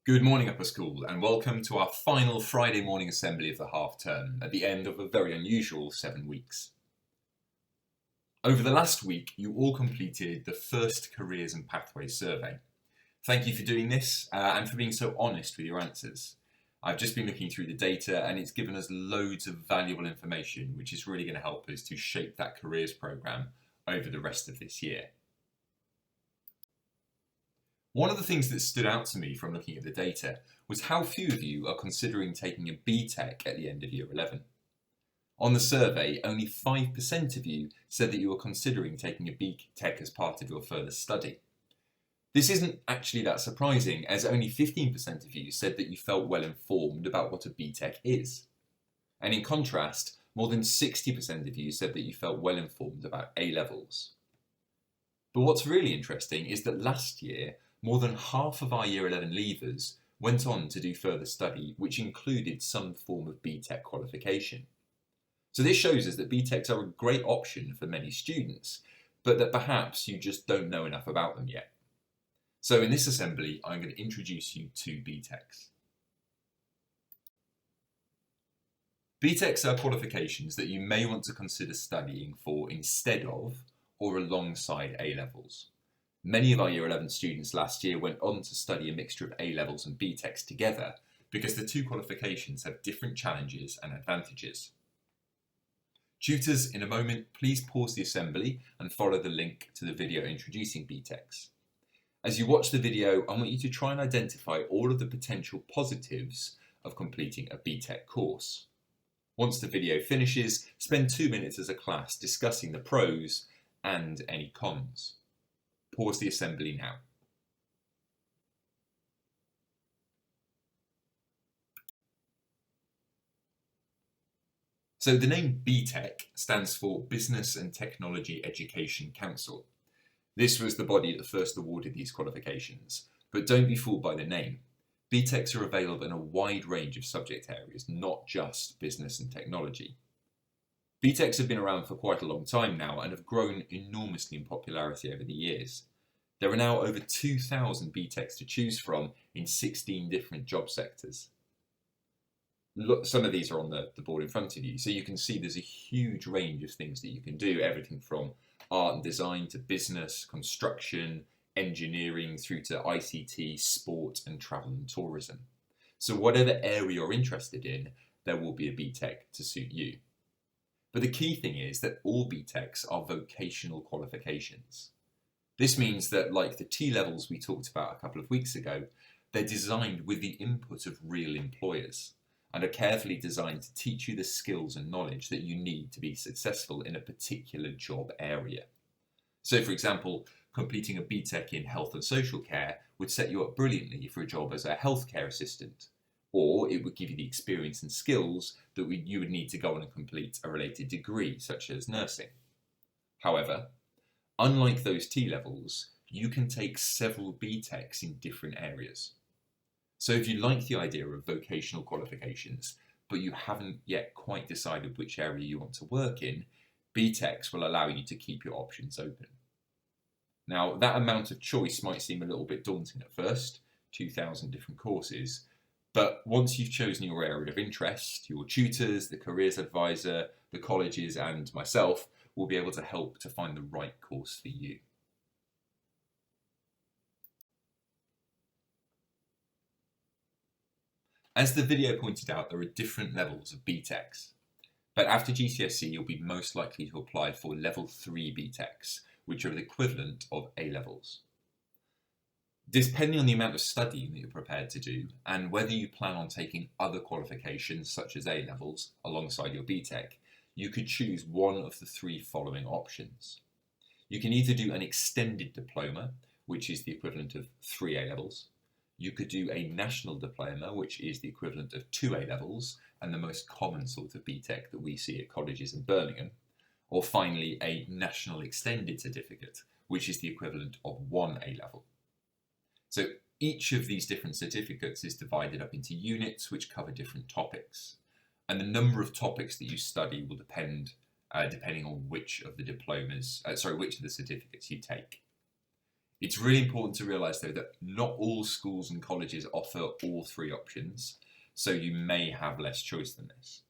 Good morning, Upper School, and welcome to our final Friday morning assembly of the half term at the end of a very unusual 7 weeks. Over the last week, you all completed the first Careers and Pathways survey. Thank you for doing this and for being so honest with your answers. I've just been looking through the data and it's given us loads of valuable information, which is really going to help us to shape that careers programme over the rest of this year. One of the things that stood out to me from looking at the data was how few of you are considering taking a BTEC at the end of year 11. On the survey, only 5% of you said that you were considering taking a BTEC as part of your further study. This isn't actually that surprising, as only 15% of you said that you felt well informed about what a BTEC is. And in contrast, more than 60% of you said that you felt well informed about A-levels. But what's really interesting is that last year, more than half of our Year 11 leavers went on to do further study, which included some form of BTEC qualification. So this shows us that BTECs are a great option for many students, but that perhaps you just don't know enough about them yet. So in this assembly, I'm going to introduce you to BTECs. BTECs are qualifications that you may want to consider studying for instead of or alongside A-levels. Many of our Year 11 students last year went on to study a mixture of A-levels and BTECs together because the two qualifications have different challenges and advantages. Tutors, in a moment, please pause the assembly and follow the link to the video introducing BTECs. As you watch the video, I want you to try and identify all of the potential positives of completing a BTEC course. Once the video finishes, spend 2 minutes as a class discussing the pros and any cons. Pause the assembly now. So the name BTEC stands for Business and Technology Education Council. This was the body that first awarded these qualifications, but don't be fooled by the name. BTECs are available in a wide range of subject areas, not just business and technology. BTECs have been around for quite a long time now and have grown enormously in popularity over the years. There are now over 2,000 BTECs to choose from in 16 different job sectors. Look, some of these are on the board in front of you, so you can see there's a huge range of things that you can do, everything from art and design to business, construction, engineering, through to ICT, sport and travel and tourism. So whatever area you're interested in, there will be a BTEC to suit you. But the key thing is that all BTECs are vocational qualifications. This means that, like the T-levels we talked about a couple of weeks ago, they're designed with the input of real employers and are carefully designed to teach you the skills and knowledge that you need to be successful in a particular job area. So, for example, completing a BTEC in health and social care would set you up brilliantly for a job as a healthcare assistant, or it would give you the experience and skills that you would need to go on and complete a related degree, such as nursing. However, unlike those T-levels, you can take several BTECs in different areas. So if you like the idea of vocational qualifications, but you haven't yet quite decided which area you want to work in, BTECs will allow you to keep your options open. Now, that amount of choice might seem a little bit daunting at first, 2,000 different courses, but once you've chosen your area of interest, your tutors, the careers advisor, the colleges and myself will be able to help to find the right course for you. As the video pointed out, there are different levels of BTECs, but after GCSE you'll be most likely to apply for level 3 BTECs, which are the equivalent of A-levels. Depending on the amount of studying that you're prepared to do and whether you plan on taking other qualifications such as A-levels alongside your BTEC, you could choose one of the 3 following options. You can either do an extended diploma, which is the equivalent of 3 A-levels. You could do a national diploma, which is the equivalent of 2 A-levels and the most common sort of BTEC that we see at colleges in Birmingham. Or finally, a national extended certificate, which is the equivalent of 1 A-level. So each of these different certificates is divided up into units which cover different topics. And the number of topics that you study will depend depending on which of the certificates you take. It's really important to realise though that not all schools and colleges offer all three options, so you may have less choice than this.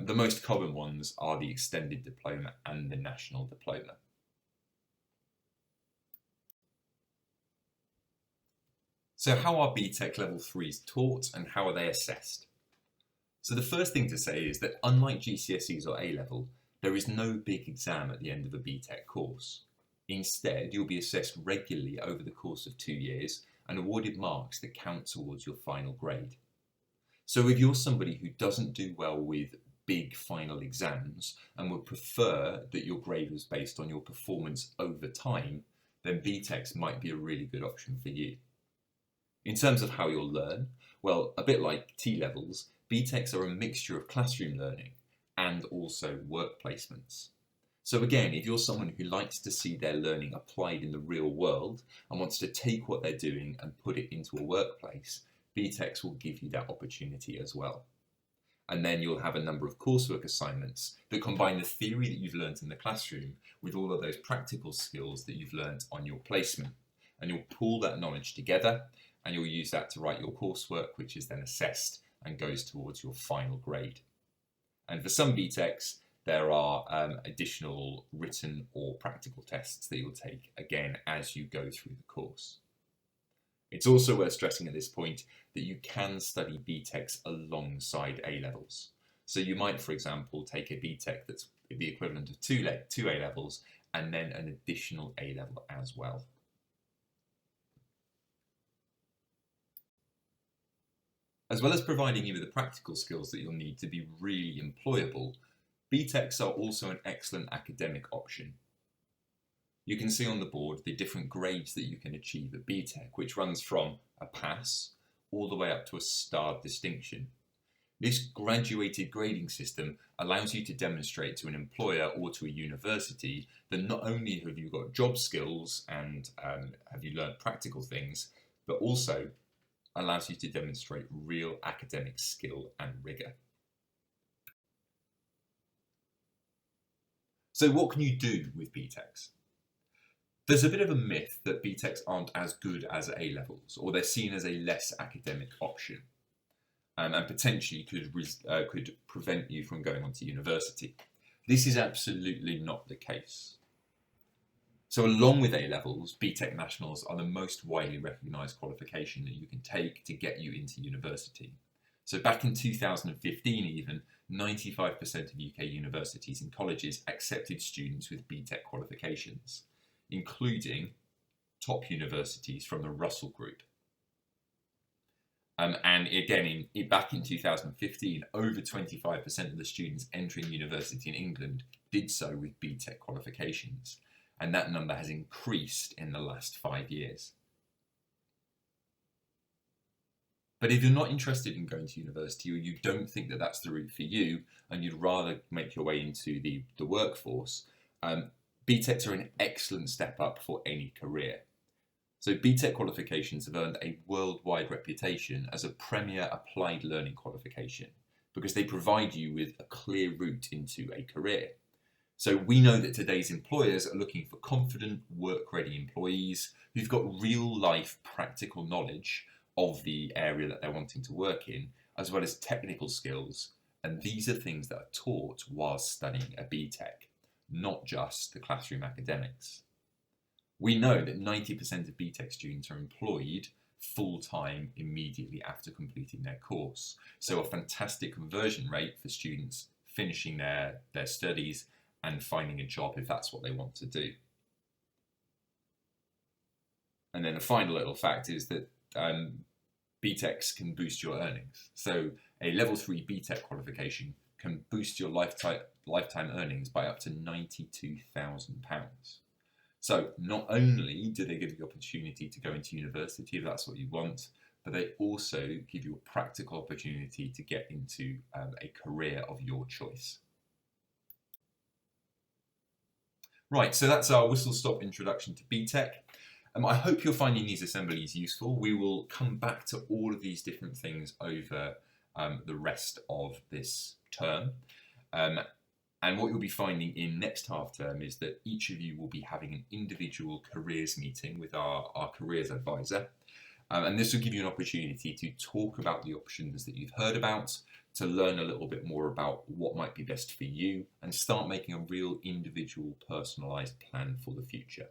The most common ones are the extended diploma and the national diploma. So how are BTEC level 3s taught and how are they assessed? So the first thing to say is that unlike GCSEs or A-level, there is no big exam at the end of a BTEC course. Instead, you'll be assessed regularly over the course of 2 years and awarded marks that count towards your final grade. So if you're somebody who doesn't do well with big final exams and would prefer that your grade was based on your performance over time, then BTECs might be a really good option for you. In terms of how you'll learn, well, a bit like T-levels, BTECs are a mixture of classroom learning and also work placements. So again, if you're someone who likes to see their learning applied in the real world and wants to take what they're doing and put it into a workplace, BTECs will give you that opportunity as well. And then you'll have a number of coursework assignments that combine the theory that you've learned in the classroom with all of those practical skills that you've learned on your placement. And you'll pull that knowledge together and you'll use that to write your coursework, which is then assessed and goes towards your final grade. And for some BTECs, there are additional written or practical tests that you'll take again as you go through the course. It's also worth stressing at this point that you can study BTECs alongside A-levels. So you might, for example, take a BTEC that's the equivalent of two A-levels and then an additional A-level as well. As well as providing you with the practical skills that you'll need to be really employable, BTECs are also an excellent academic option. You can see on the board the different grades that you can achieve at BTEC, which runs from a pass all the way up to a starred distinction. This graduated grading system allows you to demonstrate to an employer or to a university that not only have you got job skills and have you learned practical things, but also allows you to demonstrate real academic skill and rigour. So what can you do with BTECs? There's a bit of a myth that BTECs aren't as good as A-levels, or they're seen as a less academic option, and potentially could prevent you from going on to university. This is absolutely not the case. So along with A-levels, BTEC Nationals are the most widely recognised qualification that you can take to get you into university. So back in 2015 even, 95% of UK universities and colleges accepted students with BTEC qualifications, including top universities from the Russell Group. And again, back in 2015, over 25% of the students entering university in England did so with BTEC qualifications. And that number has increased in the last 5 years. But if you're not interested in going to university, or you don't think that that's the route for you, and you'd rather make your way into the workforce, BTECs are an excellent step up for any career. So BTEC qualifications have earned a worldwide reputation as a premier applied learning qualification because they provide you with a clear route into a career. So we know that today's employers are looking for confident, work-ready employees who've got real-life practical knowledge of the area that they're wanting to work in, as well as technical skills. And these are things that are taught whilst studying a BTEC, not just the classroom academics. We know that 90% of BTEC students are employed full-time immediately after completing their course. So a fantastic conversion rate for students finishing their studies and finding a job if that's what they want to do. And then the final little fact is that BTECs can boost your earnings. So a level 3 BTEC qualification can boost your lifetime earnings by up to £92,000. So not only do they give you the opportunity to go into university if that's what you want, but they also give you a practical opportunity to get into a career of your choice. Right, so that's our whistle-stop introduction to BTEC. I hope you're finding these assemblies useful. We will come back to all of these different things over the rest of this term. And what you'll be finding in next half term is that each of you will be having an individual careers meeting with our careers advisor. And this will give you an opportunity to talk about the options that you've heard about, to learn a little bit more about what might be best for you, and start making a real individual personalised plan for the future.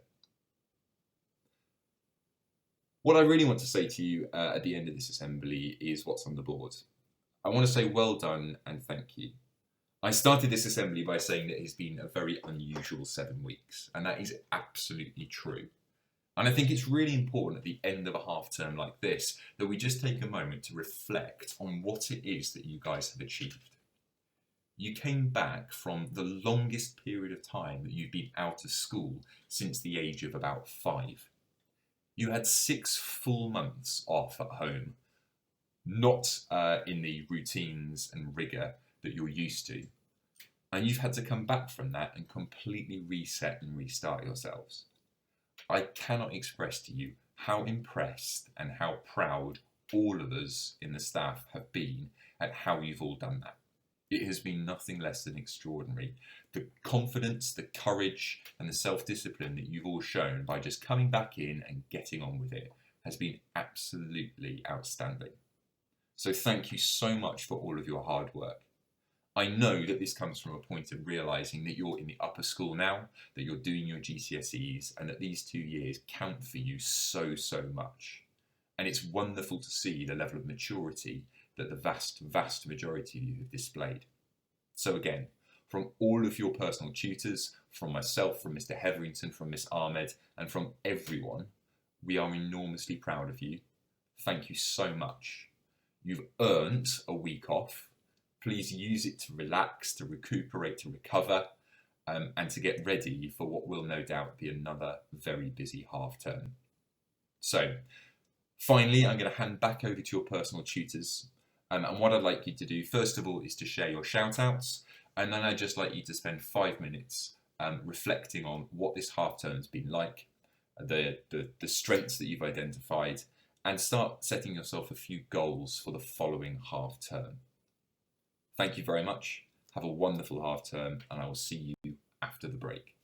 What I really want to say to you at the end of this assembly is what's on the board. I want to say well done and thank you. I started this assembly by saying that it's been a very unusual 7 weeks, and that is absolutely true. And I think it's really important at the end of a half term like this that we just take a moment to reflect on what it is that you guys have achieved. You came back from the longest period of time that you've been out of school since the age of about 5. You had 6 full months off at home, not in the routines and rigour that you're used to. And you've had to come back from that and completely reset and restart yourselves. I cannot express to you how impressed and how proud all of us in the staff have been at how you've all done that. It has been nothing less than extraordinary. The confidence, the courage and the self-discipline that you've all shown by just coming back in and getting on with it has been absolutely outstanding. So thank you so much for all of your hard work. I know that this comes from a point of realising that you're in the upper school now, that you're doing your GCSEs, and that these 2 years count for you so much. And it's wonderful to see the level of maturity that the vast majority of you have displayed. So again, from all of your personal tutors, from myself, from Mr. Hetherington, from Miss Ahmed, and from everyone, we are enormously proud of you. Thank you so much. You've earned a week off. Please use it to relax, to recuperate, to recover, and to get ready for what will no doubt be another very busy half term. So, finally, I'm going to hand back over to your personal tutors. And what I'd like you to do, first of all, is to share your shout-outs. And then I'd just like you to spend 5 minutes reflecting on what this half term's been like, the strengths that you've identified, and start setting yourself a few goals for the following half term. Thank you very much. Have a wonderful half term, and I will see you after the break.